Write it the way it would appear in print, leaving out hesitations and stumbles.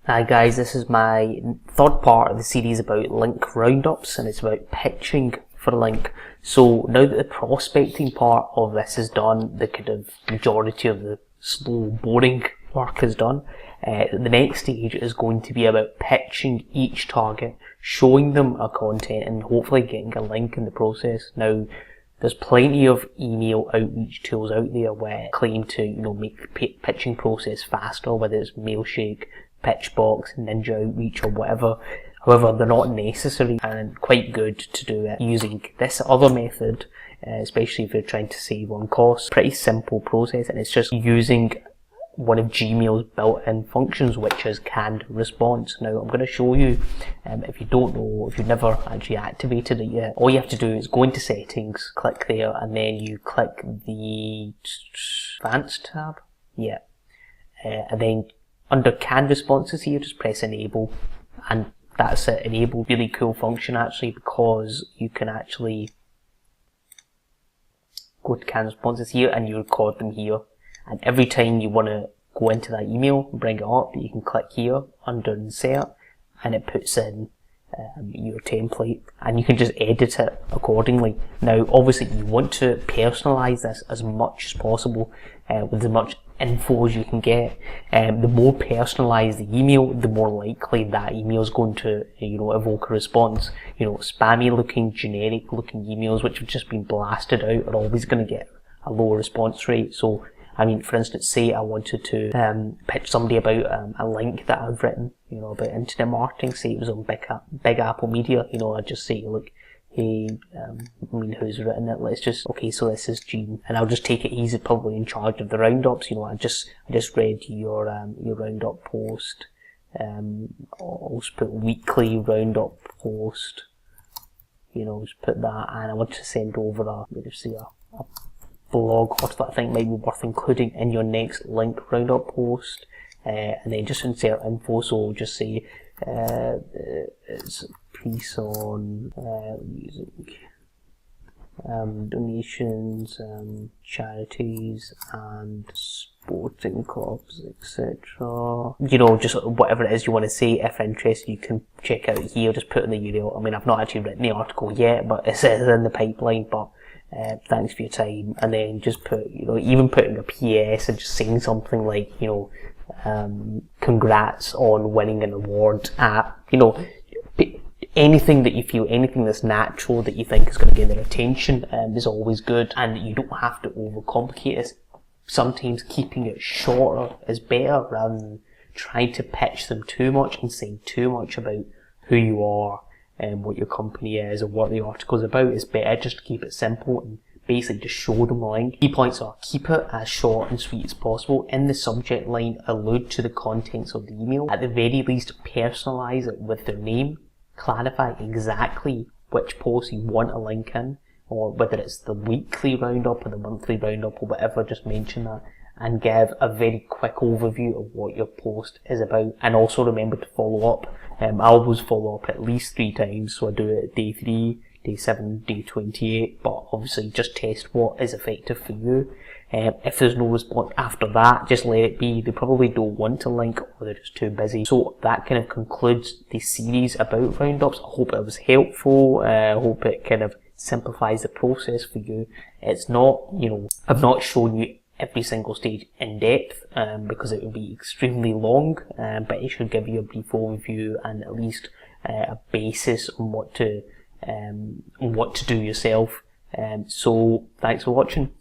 Hi guys, this is my third part of the series about link roundups, and it's about pitching for a link. So now that the prospecting part of this is done, the kind of majority of the slow, boring work is done, the next stage is going to be about pitching each target, showing them a content and hopefully getting a link in the process. Now, there's plenty of email outreach tools out there where claim to, make the pitching process faster, whether it's Mailshake, Pitchbox, Ninja Outreach or whatever. However, they're not necessary and quite good to do it using this other method, especially if you're trying to save on costs. Pretty simple process, and it's just using one of Gmail's built-in functions, which is canned response. Now, I'm going to show you, if you don't know, if you've never actually activated it yet, all you have to do is go into settings, click there, and then you click the advanced tab. Yeah. And then under canned responses here, just press enable, and that's it. Enable, really cool function actually, because you can actually go to canned responses here and you record them here. And every time you want to go into that email and bring it up, you can click here under insert, and it puts in your template, and you can just edit it accordingly. Now, obviously, you want to personalize this as much as possible with as much info as you can get. The more personalized the email, the more likely that email is going to, evoke a response. Spammy looking, generic looking emails which have just been blasted out are always going to get a lower response rate. So, for instance, say I wanted to pitch somebody about a link that I've written, about internet marketing. Say it was on Big Apple Media. I'd just say, look, hey, who's written it? Okay, so this is Gene, and I'll just take it. He's probably in charge of the roundups. I just read your roundup post. I'll just put weekly roundup post. Just put that, and I want to send over a blog post that I think might be worth including in your next link roundup post, and then just insert info. So just say it's a piece on music, donations, charities and sporting clubs, etc. Just whatever it is you want to say. If interested, you can check out here. Just put in the URL. I've not actually written the article yet, but it's in the pipeline. But thanks for your time, and then just put, even putting a PS and just saying something like, congrats on winning an award at, anything that you feel, anything that's natural that you think is going to get their attention is always good, and you don't have to overcomplicate it. Sometimes keeping it shorter is better rather than trying to pitch them too much and saying too much about who you are and what your company is or what the article is about. It's better just to keep it simple and basically just show them a link. Key points are: keep it as short and sweet as possible. In the subject line, allude to the contents of the email. At the very least, personalise it with their name. Clarify exactly which post you want a link in, or whether it's the weekly roundup or the monthly roundup or whatever, just mention that. And give a very quick overview of what your post is about. And also remember to follow up. I always follow up at least 3 times, so I do it at day 3, day 7, day 28, but obviously just test what is effective for you. If there's no response after that, just let it be. They probably don't want to link, or they're just too busy. So that kind of concludes the series about roundups. I hope it was helpful. I hope it kind of simplifies the process for you. It's not, I've not shown you every single stage in depth, because it would be extremely long, but it should give you a brief overview and at least a basis on what to do yourself. So thanks for watching.